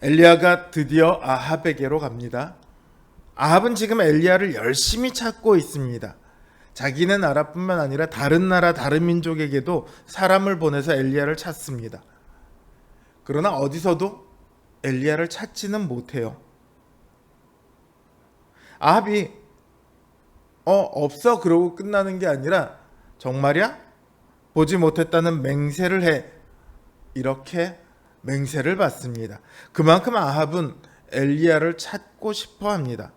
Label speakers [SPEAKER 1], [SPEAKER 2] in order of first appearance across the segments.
[SPEAKER 1] 엘리야가 드디어 아합에게로 갑니다. 아합은 지금 엘리야를 열심히 찾고 있습니다. 자기네 나라뿐만 아니라 다른 나라 다른 민족에게도 사람을 보내서 엘리야를 찾습니다. 그러나 어디서도 엘리야를 찾지는 못해요. 아합이 없어 그러고 끝나는 게 아니라 정말이야? 보지 못했다는 맹세를 해. 이렇게 맹세를 받습니다. 그만큼 아합은 엘리야를 찾고 싶어 합니다.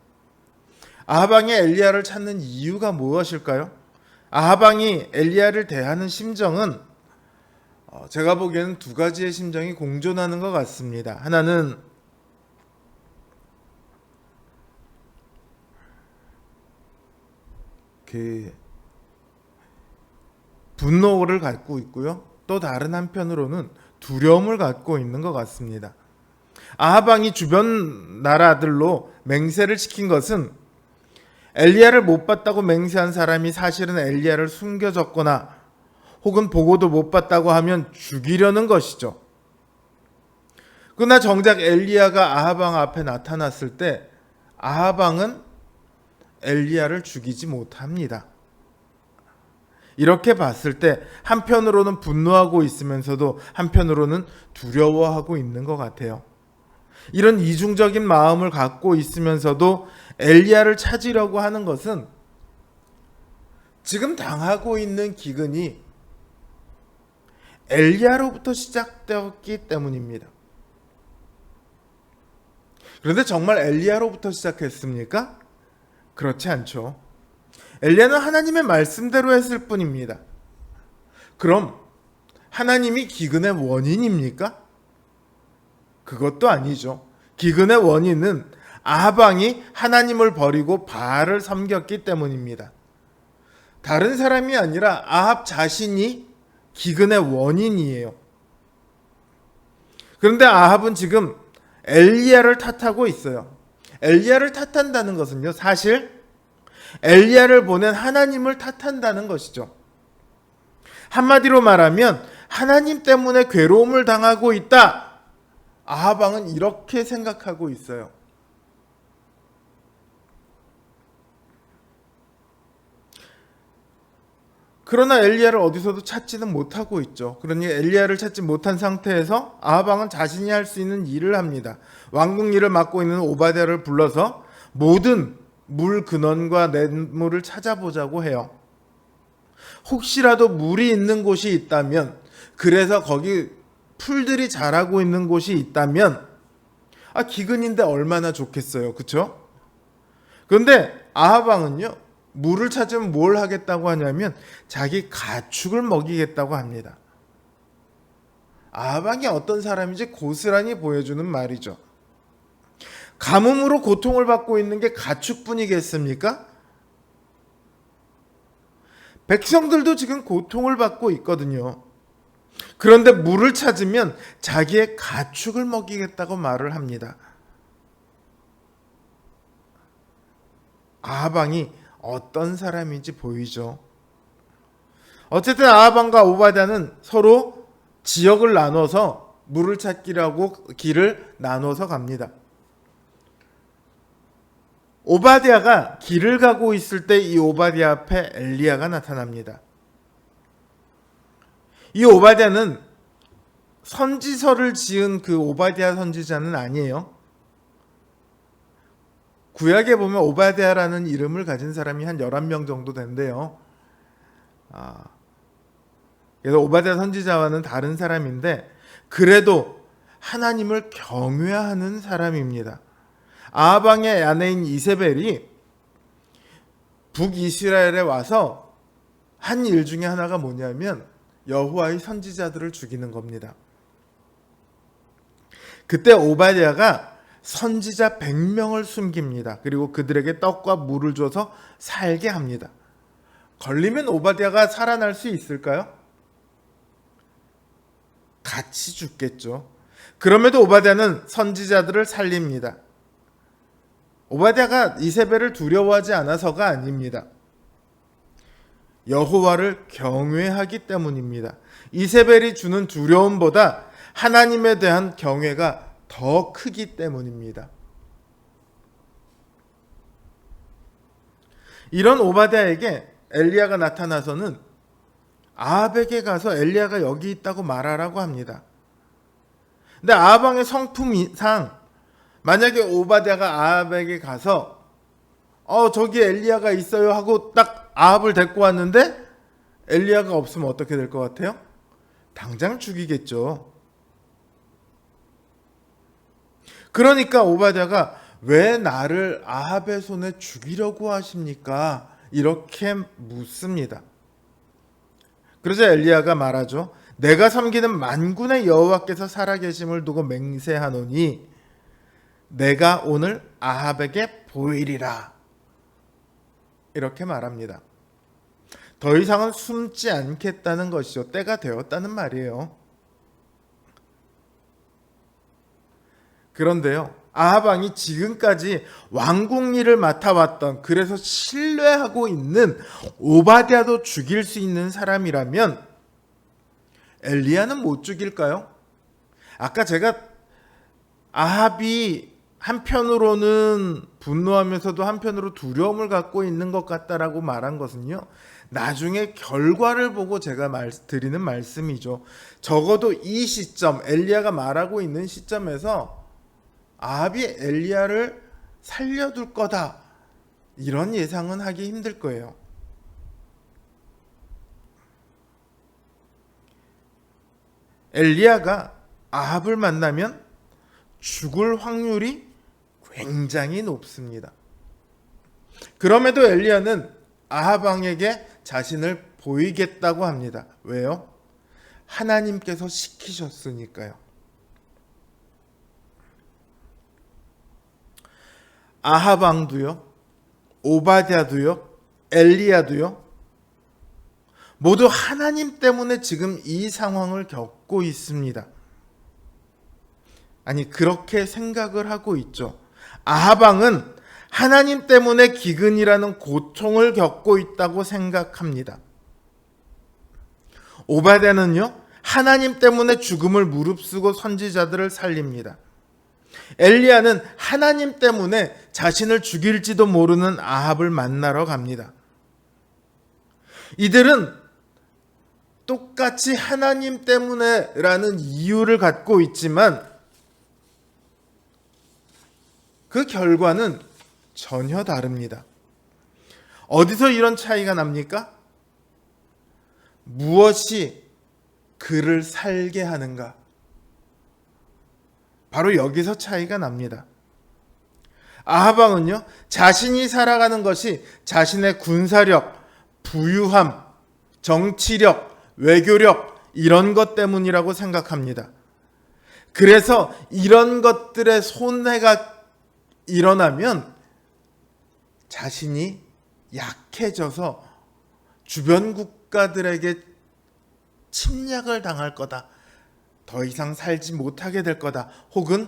[SPEAKER 1] 아합왕이 엘리야를 찾는 이유가 무엇일까요? 아합왕이 엘리야를 대하는 심정은 제가 보기에는 두 가지의 심정이 공존하는 것 같습니다. 하나는 분노를 갖고 있고요. 또 다른 한편으로는 두려움을 갖고 있는 것 같습니다. 아합왕이 주변 나라들로 맹세를 시킨 것은 엘리야를 못 봤다고 맹세한 사람이 사실은 엘리야를 숨겨줬거나 혹은 보고도 못 봤다고 하면 죽이려는 것이죠. 그러나 정작 엘리야가 아합왕 앞에 나타났을 때 아합왕은 엘리야를 죽이지 못합니다. 이렇게 봤을 때 한편으로는 분노하고 있으면서도 한편으로는 두려워하고 있는 것 같아요. 이런 이중적인 마음을 갖고 있으면서도 엘리야를 찾으려고 하는 것은 지금 당하고 있는 기근이 엘리야로부터 시작되었기 때문입니다. 그런데 정말 엘리야로부터 시작했습니까? 그렇지 않죠. 엘리야는 하나님의 말씀대로 했을 뿐입니다. 그럼 하나님이 기근의 원인입니까? 그것도 아니죠. 기근의 원인은 아합왕이 하나님을 버리고 바알을 섬겼기 때문입니다. 다른 사람이 아니라 아합 자신이 기근의 원인이에요. 그런데 아합은 지금 엘리야를 탓하고 있어요. 엘리야를 탓한다는 것은요, 사실 엘리야를 보낸 하나님을 탓한다는 것이죠. 한마디로 말하면 하나님 때문에 괴로움을 당하고 있다. 아합 왕은 이렇게 생각하고 있어요. 그러나 엘리야를 어디서도 찾지는 못하고 있죠. 그러니 엘리야를 찾지 못한 상태에서 아합 왕은 자신이 할 수 있는 일을 합니다. 왕궁 일을 맡고 있는 오바댜를 불러서 모든 물 근원과 냇물을 찾아보자고 해요. 혹시라도 물이 있는 곳이 있다면, 그래서 거기 풀들이 자라고 있는 곳이 있다면, 기근인데 얼마나 좋겠어요. 그렇죠? 그런데 아합 왕은요, 물을 찾으면 뭘 하겠다고 하냐면 자기 가축을 먹이겠다고 합니다. 아합 왕이 어떤 사람인지 고스란히 보여주는 말이죠. 가뭄으로 고통을 받고 있는 게 가축뿐이겠습니까? 백성들도 지금 고통을 받고 있거든요. 그런데 물을 찾으면 자기의 가축을 먹이겠다고 말을 합니다. 아합 왕이 어떤 사람인지 보이죠. 어쨌든 아합 왕과 오바댜는 서로 지역을 나눠서 물을 찾기라고 길을 나눠서 갑니다. 오바댜가 길을 가고 있을 때 이 오바댜 앞에 엘리야가 나타납니다. 이 오바댜는 선지서를 지은 그 오바댜 선지자는 아니에요. 구약에 보면 오바댜라는 이름을 가진 사람이 한 11명 정도 된대요. 그래서 오바댜 선지자와는 다른 사람인데 그래도 하나님을 경외하는 사람입니다. 아합 왕의 아내인 이세벨이 북이스라엘에 와서 한 일 중에 하나가 뭐냐면 여호와의 선지자들을 죽이는 겁니다. 그때 오바댜가 선지자 100명을 숨깁니다. 그리고 그들에게 떡과 물을 줘서 살게 합니다. 걸리면 오바댜가 살아날 수 있을까요? 같이 죽겠죠. 그럼에도 오바댜는 선지자들을 살립니다. 오바댜가 이세벨을 두려워하지 않아서가 아닙니다. 여호와를 경외하기 때문입니다. 이세벨이 주는 두려움보다 하나님에 대한 경외가 더 크기 때문입니다. 이런 오바댜에게 엘리야가 나타나서는 아합에게 가서 엘리야가 여기 있다고 말하라고 합니다. 근데 아합 왕의 성품상 만약에 오바댜가 아합에게 가서 저기 엘리야가 있어요 하고 딱 아합을 데리고 왔는데 엘리야가 없으면 어떻게 될 것 같아요? 당장 죽이겠죠. 그러니까 오바댜가 왜 나를 아합의 손에 죽이려고 하십니까? 이렇게 묻습니다. 그러자 엘리야가 말하죠. 내가 섬기는 만군의 여호와께서 살아계심을 두고 맹세하노니 내가 오늘 아합에게 보이리라. 이렇게 말합니다. 더 이상은 숨지 않겠다는 것이죠. 때가 되었다는 말이에요. 그런데요, 아합 왕이 지금까지 왕궁 일을 맡아왔던, 그래서 신뢰하고 있는 오바댜도 죽일 수 있는 사람이라면 엘리야는 못 죽일까요? 아까 제가 아합이 한편으로는 분노하면서도 한편으로 두려움을 갖고 있는 것 같다라고 말한 것은요, 나중에 결과를 보고 제가 드리는 말씀이죠. 적어도 이 시점, 엘리야가 말하고 있는 시점에서 아합이 엘리야를 살려둘 거다, 이런 예상은 하기 힘들 거예요. 엘리야가 아합을 만나면 죽을 확률이 굉장히 높습니다. 그럼에도 엘리야는 아합 왕에게 자신을 보이겠다고 합니다. 왜요? 하나님께서 시키셨으니까요. 아합 왕도요, 오바댜도요, 엘리야도요, 모두 하나님 때문에 지금 이 상황을 겪고 있습니다. 아니, 그렇게 생각을 하고 있죠. 아합 왕은 하나님 때문에 기근이라는 고통을 겪고 있다고 생각합니다. 오바댜는요, 하나님 때문에 죽음을 무릅쓰고 선지자들을 살립니다. 엘리야는 하나님 때문에 자신을 죽일지도 모르는 아합을 만나러 갑니다. 이들은 똑같이 하나님 때문에라는 이유를 갖고 있지만 그 결과는 전혀 다릅니다. 어디서 이런 차이가 납니까? 무엇이 그를 살게 하는가? 바로 여기서 차이가 납니다. 아합 왕은요, 자신이 살아가는 것이 자신의 군사력, 부유함, 정치력, 외교력, 이런 것 때문이라고 생각합니다. 그래서 이런 것들의 손해가 일어나면 자신이 약해져서 주변 국가들에게 침략을 당할 거다, 더 이상 살지 못하게 될 거다, 혹은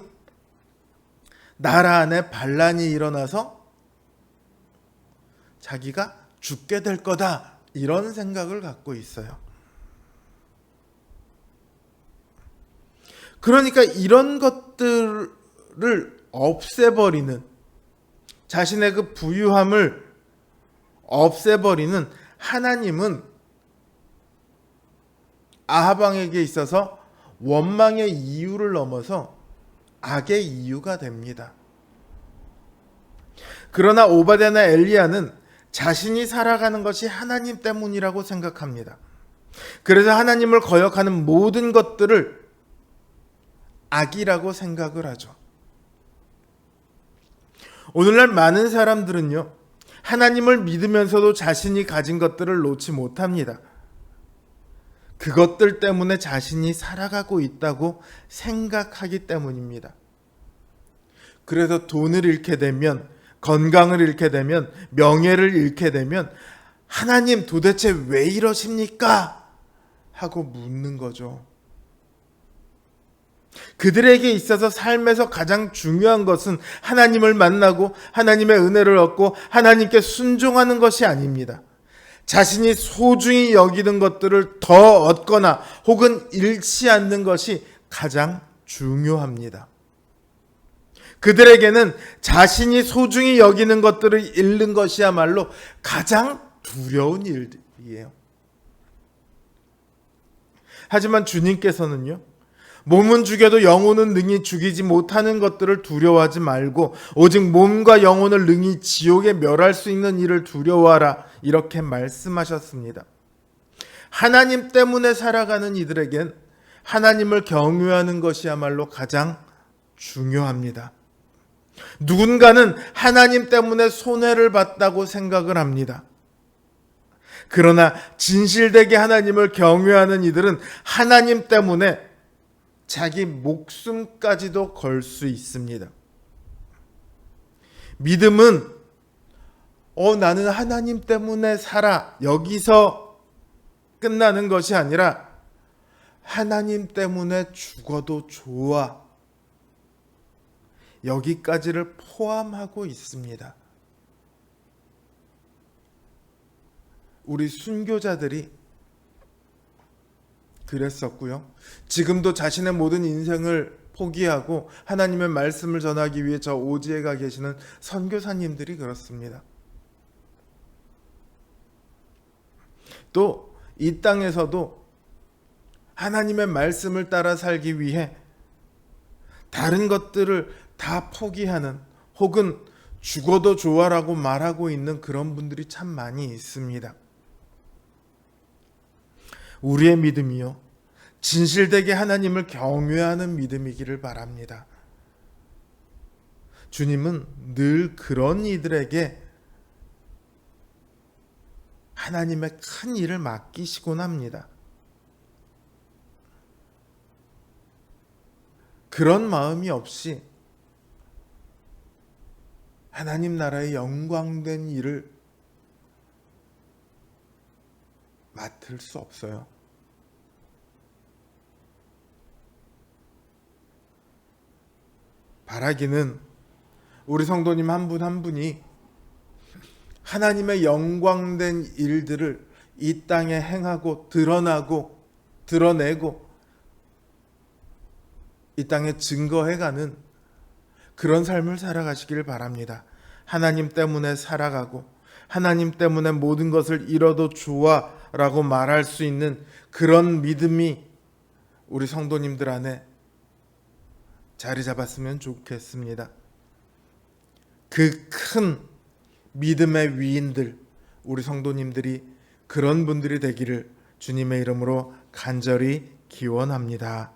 [SPEAKER 1] 나라 안에 반란이 일어나서 자기가 죽게 될 거다, 이런 생각을 갖고 있어요. 그러니까 이런 것들을 없애버리는, 자신의 그 부유함을 없애버리는 하나님은 아합 왕에게 있어서 원망의 이유를 넘어서 악의 이유가 됩니다. 그러나 오바댜나 엘리야는 자신이 살아가는 것이 하나님 때문이라고 생각합니다. 그래서 하나님을 거역하는 모든 것들을 악이라고 생각을 하죠. 오늘날 많은 사람들은요, 하나님을 믿으면서도 자신이 가진 것들을 놓지 못합니다. 그것들 때문에 자신이 살아가고 있다고 생각하기 때문입니다. 그래서 돈을 잃게 되면, 건강을 잃게 되면, 명예를 잃게 되면 하나님 도대체 왜 이러십니까? 하고 묻는 거죠. 그들에게 있어서 삶에서 가장 중요한 것은 하나님을 만나고 하나님의 은혜를 얻고 하나님께 순종하는 것이 아닙니다. 자신이 소중히 여기는 것들을 더 얻거나 혹은 잃지 않는 것이 가장 중요합니다. 그들에게는 자신이 소중히 여기는 것들을 잃는 것이야말로 가장 두려운 일이에요. 하지만 주님께서는요, 몸은 죽여도 영혼은 능히 죽이지 못하는 것들을 두려워하지 말고 오직 몸과 영혼을 능히 지옥에 멸할 수 있는 일을 두려워하라, 이렇게 말씀하셨습니다. 하나님 때문에 살아가는 이들에겐 하나님을 경외하는 것이야말로 가장 중요합니다. 누군가는 하나님 때문에 손해를 봤다고 생각을 합니다. 그러나 진실되게 하나님을 경외하는 이들은 하나님 때문에 자기 목숨까지도 걸 수 있습니다. 믿음은 나는 하나님 때문에 살아, 여기서 끝나는 것이 아니라 하나님 때문에 죽어도 좋아, 여기까지를 포함하고 있습니다. 우리 순교자들이 그랬었고요. 지금도 자신의 모든 인생을 포기하고 하나님의 말씀을 전하기 위해 저 오지에 가 계시는 선교사님들이 그렇습니다. 또 이 땅에서도 하나님의 말씀을 따라 살기 위해 다른 것들을 다 포기하는, 혹은 죽어도 좋아라고 말하고 있는 그런 분들이 참 많이 있습니다. 우리의 믿음이요, 진실되게 하나님을 경외하는 믿음이기를 바랍니다. 주님은 늘 그런 이들에게 하나님의 큰 일을 맡기시곤 합니다. 그런 마음이 없이 하나님 나라의 영광된 일을 맡을 수 없어요. 바라기는 우리 성도님 한 분 한 분이 하나님의 영광된 일들을 이 땅에 행하고 드러내고 이 땅에 증거해가는 그런 삶을 살아가시길 바랍니다. 하나님 때문에 살아가고 하나님 때문에 모든 것을 잃어도 좋아라고 말할 수 있는 그런 믿음이 우리 성도님들 안에 자리 잡았으면 좋겠습니다. 그 큰 믿음의 위인들, 우리 성도님들이 그런 분들이 되기를 주님의 이름으로 간절히 기원합니다.